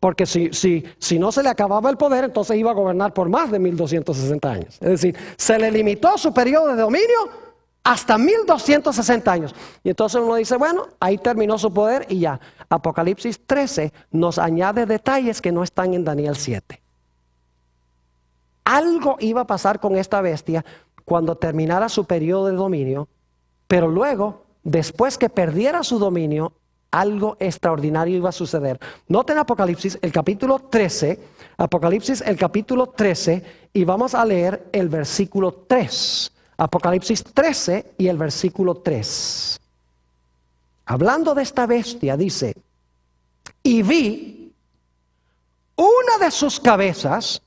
A: Porque si no se le acababa el poder, entonces iba a gobernar por más de 1260 años. Es decir, se le limitó su periodo de dominio hasta 1260 años. Y entonces uno dice, bueno, ahí terminó su poder y ya. Apocalipsis 13 nos añade detalles que no están en Daniel 7. Algo iba a pasar con esta bestia cuando terminara su periodo de dominio, pero luego, después que perdiera su dominio, algo extraordinario iba a suceder. Noten Apocalipsis, el capítulo 13, Apocalipsis, el capítulo 13, y vamos a leer el versículo 3. Apocalipsis 13 y el versículo 3. Hablando de esta bestia, dice, y vi una de sus cabezas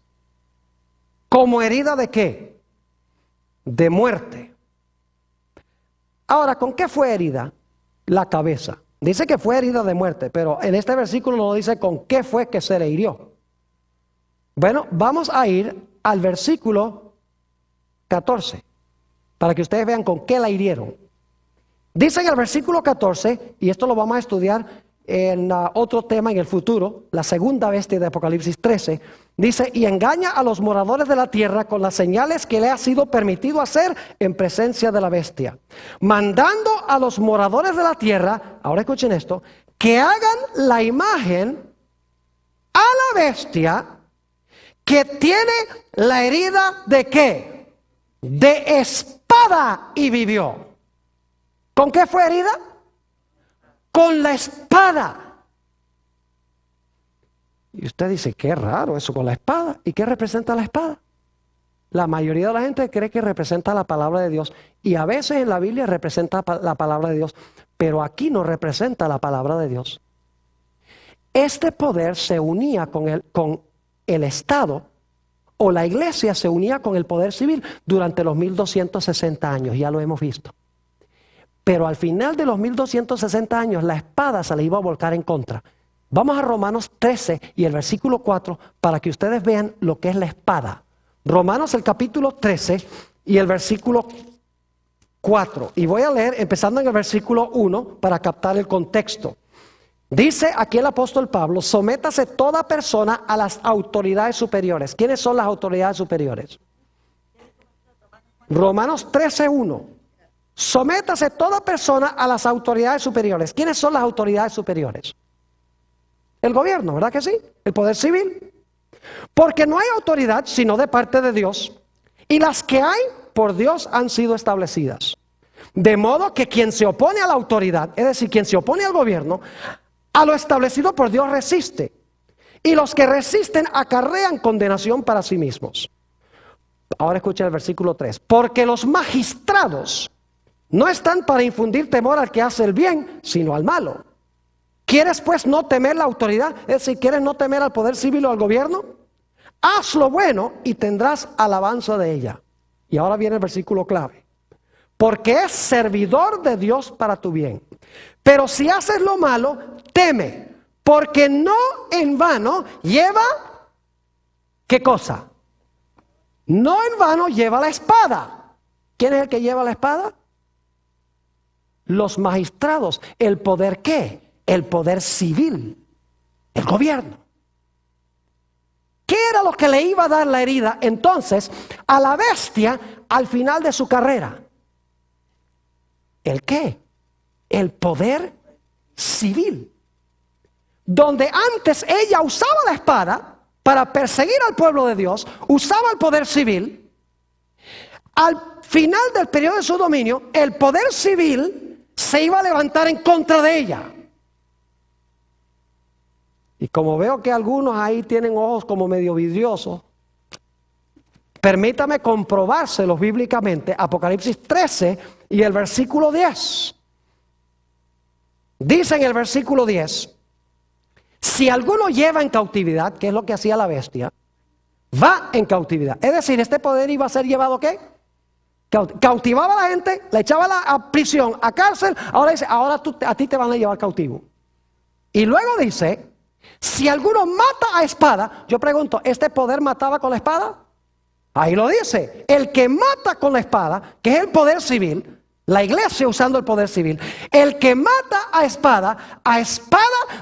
A: como herida ¿de qué? De muerte. Ahora, ¿con qué fue herida? La cabeza. Dice que fue herida de muerte, pero en este versículo no dice con qué fue que se le hirió. Bueno, vamos a ir al versículo 14, para que ustedes vean con qué la hirieron. Dice en el versículo 14, y esto lo vamos a estudiar en otro tema en el futuro, la segunda bestia de Apocalipsis 13, dice, y engaña a los moradores de la tierra con las señales que le ha sido permitido hacer en presencia de la bestia, mandando a los moradores de la tierra, ahora escuchen esto, que hagan la imagen a la bestia que tiene la herida ¿de qué? De espada y vivió. ¿Con qué fue herida? Con la espada. Y usted dice, qué raro eso con la espada. ¿Y qué representa la espada? La mayoría de la gente cree que representa la palabra de Dios. Y a veces en la Biblia representa la palabra de Dios. Pero aquí no representa la palabra de Dios. Este poder se unía con el Estado, o la iglesia se unía con el poder civil durante los 1260 años. Ya lo hemos visto. Pero al final de los 1260 años, la espada se le iba a volcar en contra. Vamos a Romanos 13 y el versículo 4 para que ustedes vean lo que es la espada. Romanos el capítulo 13 y el versículo 4. Y voy a leer empezando en el versículo 1 para captar el contexto. Dice aquí el apóstol Pablo, sométase toda persona a las autoridades superiores. ¿Quiénes son las autoridades superiores? Romanos 13:1. Sométase toda persona a las autoridades superiores. ¿Quiénes son las autoridades superiores? El gobierno, ¿verdad que sí? El poder civil. Porque no hay autoridad sino de parte de Dios. Y las que hay por Dios han sido establecidas. De modo que quien se opone a la autoridad, es decir, quien se opone al gobierno, a lo establecido por Dios resiste. Y los que resisten acarrean condenación para sí mismos. Ahora escuchen el versículo 3. Porque los magistrados no están para infundir temor al que hace el bien, sino al malo. ¿Quieres pues no temer la autoridad? Es decir, ¿quieres no temer al poder civil o al gobierno? Haz lo bueno y tendrás alabanza de ella. Y ahora viene el versículo clave. Porque es servidor de Dios para tu bien. Pero si haces lo malo, teme, porque no en vano lleva, ¿qué cosa? No en vano lleva la espada. ¿Quién es el que lleva la espada? Los magistrados. ¿El poder qué? El poder civil. El gobierno. ¿Qué era lo que le iba a dar la herida entonces a la bestia al final de su carrera? ¿El qué? El poder civil. Donde antes ella usaba la espada para perseguir al pueblo de Dios, usaba el poder civil. Al final del periodo de su dominio, el poder civil se iba a levantar en contra de ella. Y como veo que algunos ahí tienen ojos como medio vidriosos, permítame comprobárselos bíblicamente. Apocalipsis 13 y el versículo 10. Dice en el versículo 10, si alguno lleva en cautividad, que es lo que hacía la bestia, va en cautividad. Es decir, este poder iba a ser llevado ¿qué? Cautivaba a la gente, la echaba a prisión, a cárcel. Ahora dice, ahora a ti te van a llevar cautivo. Y luego dice, Si alguno mata a espada, yo pregunto, ¿este poder mataba con la espada? Ahí lo dice, el que mata con la espada, que es el poder civil, la iglesia usando el poder civil, el que mata a espada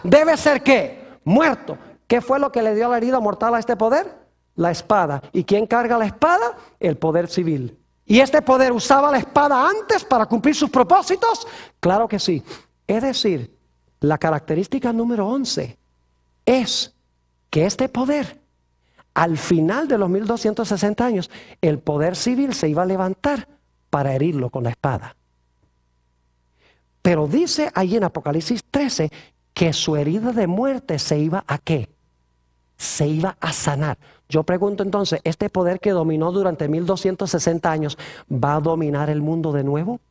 A: debe ser ¿qué? Muerto. ¿Qué fue lo que le dio la herida mortal a este poder? La espada. ¿Y quién carga la espada? El poder civil. ¿Y este poder usaba la espada antes para cumplir sus propósitos? Claro que sí. Es decir, la característica número 11 es que este poder, al final de los 1260 años, el poder civil se iba a levantar para herirlo con la espada. Pero dice allí en Apocalipsis 13 que su herida de muerte se iba a ¿qué? Se iba a sanar. Yo pregunto entonces, ¿este poder que dominó durante 1260 años va a dominar el mundo de nuevo?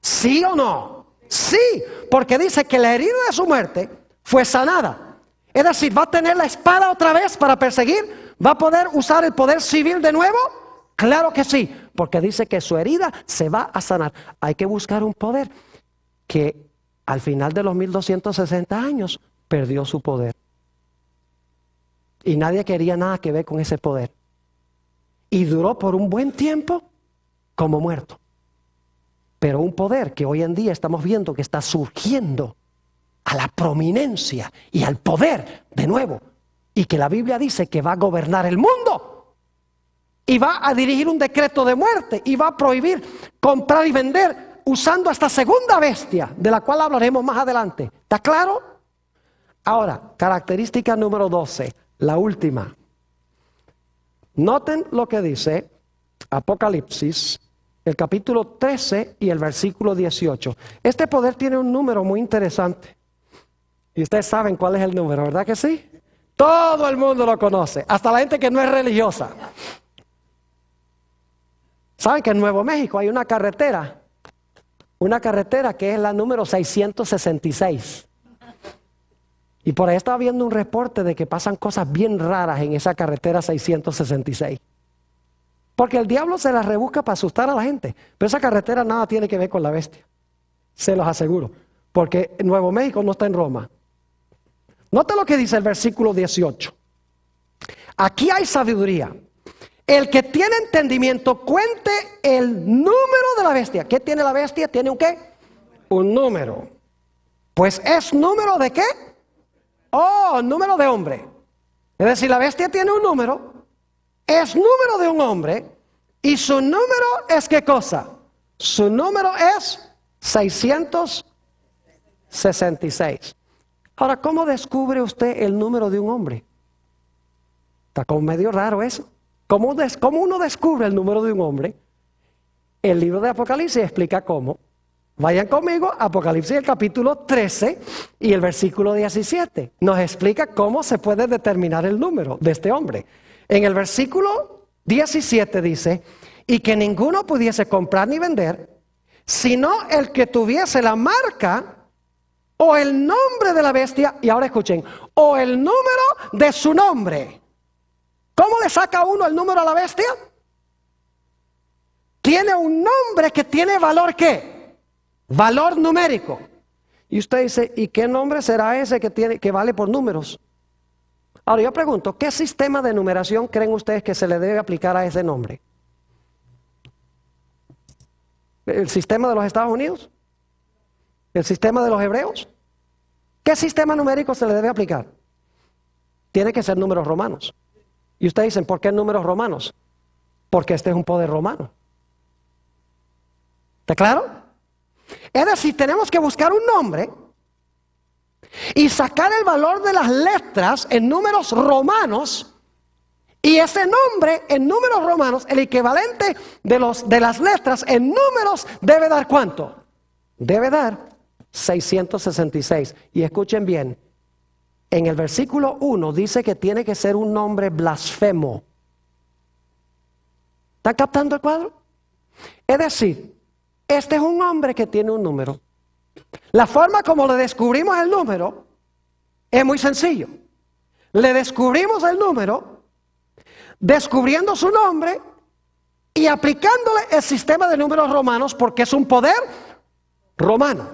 A: ¿Sí o no? Sí, porque dice que la herida de su muerte fue sanada. Es decir, ¿va a tener la espada otra vez para perseguir? ¿Va a poder usar el poder civil de nuevo? Claro que sí, porque dice que su herida se va a sanar. Hay que buscar un poder que al final de los 1260 años perdió su poder. Y nadie quería nada que ver con ese poder. Y duró por un buen tiempo como muerto. Pero un poder que hoy en día estamos viendo que está surgiendo a la prominencia y al poder de nuevo. Y que la Biblia dice que va a gobernar el mundo. Y va a dirigir un decreto de muerte. Y va a prohibir comprar y vender usando esta segunda bestia, de la cual hablaremos más adelante. ¿Está claro? Ahora, característica número 12. La última. Noten lo que dice Apocalipsis, el capítulo 13 y el versículo 18. Este poder tiene un número muy interesante. Y ustedes saben cuál es el número, ¿verdad que sí? Todo el mundo lo conoce, hasta la gente que no es religiosa. ¿Saben que en Nuevo México hay una carretera que es la número 666? Y por ahí estaba viendo un reporte de que pasan cosas bien raras en esa carretera 666. Porque el diablo se la rebusca para asustar a la gente. Pero esa carretera nada tiene que ver con la bestia. Se los aseguro. Porque Nuevo México no está en Roma. Nota lo que dice el versículo 18. Aquí hay sabiduría. El que tiene entendimiento cuente el número de la bestia. ¿Qué tiene la bestia? ¿Tiene un qué? Un número. Pues es número de qué? Oh, número de hombre. Es decir, la bestia tiene un número, es número de un hombre, y su número es ¿qué cosa? Su número es 666. Ahora, ¿cómo descubre usted el número de un hombre? Está como medio raro eso. ¿Cómo uno descubre el número de un hombre? El libro de Apocalipsis explica cómo. Vayan conmigo, Apocalipsis el capítulo 13 y el versículo 17. Nos explica cómo se puede determinar el número de este hombre. En el versículo 17 dice, y que ninguno pudiese comprar ni vender, sino el que tuviese la marca o el nombre de la bestia, y ahora escuchen, o el número de su nombre. ¿Cómo le saca uno el número a la bestia? Tiene un nombre que tiene valor ¿qué? Valor numérico. Y usted dice, ¿y qué nombre será ese que vale por números? Ahora yo pregunto, ¿qué sistema de numeración creen ustedes que se le debe aplicar a ese nombre? ¿El sistema de los Estados Unidos? ¿El sistema de los hebreos? ¿Qué sistema numérico se le debe aplicar? Tiene que ser números romanos. Y ustedes dicen, ¿por qué números romanos? Porque este es un poder romano. ¿Está claro? Es decir, tenemos que buscar un nombre y sacar el valor de las letras en números romanos, y ese nombre en números romanos, el equivalente de las letras en números, debe dar ¿cuánto? Debe dar 666. Y escuchen bien, en el versículo 1 dice que tiene que ser un nombre blasfemo. ¿Está captando el cuadro? Es decir, este es un hombre que tiene un número. La forma como le descubrimos el número es muy sencillo. Le descubrimos el número descubriendo su nombre y aplicándole el sistema de números romanos, porque es un poder romano.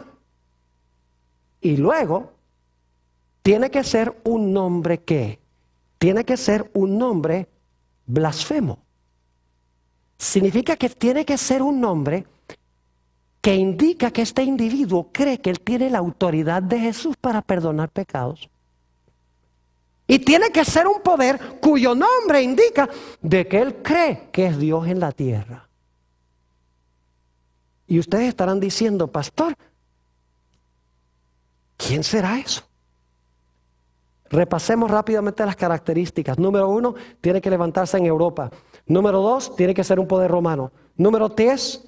A: Y luego tiene que ser un nombre que, tiene que ser un nombre blasfemo. Significa que tiene que ser un nombre que indica que este individuo cree que él tiene la autoridad de Jesús para perdonar pecados. Y tiene que ser un poder cuyo nombre indica de que él cree que es Dios en la tierra. Y ustedes estarán diciendo, pastor, ¿quién será eso? Repasemos rápidamente las características. Número 1, tiene que levantarse en Europa. Número 2, tiene que ser un poder romano. Número 3,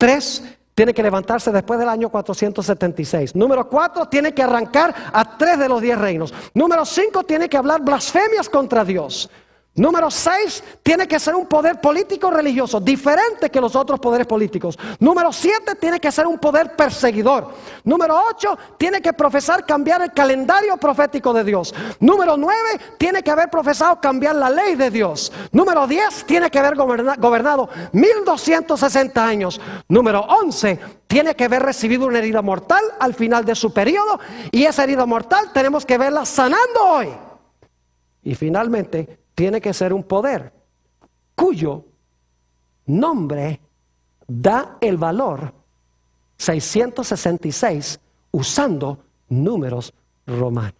A: tiene que levantarse después del año 476. Número 4, tiene que arrancar a 3 de los 10 reinos. Número 5, tiene que hablar blasfemias contra Dios. Número 6, tiene que ser un poder político religioso, diferente que los otros poderes políticos. Número 7, tiene que ser un poder perseguidor. Número 8, tiene que profesar cambiar el calendario profético de Dios. Número 9, tiene que haber profesado cambiar la ley de Dios. Número 10, tiene que haber gobernado 1260 años. Número 11, tiene que haber recibido una herida mortal al final de su periodo, y esa herida mortal tenemos que verla sanando hoy. Y finalmente, tiene que ser un poder cuyo nombre da el valor 666 usando números romanos.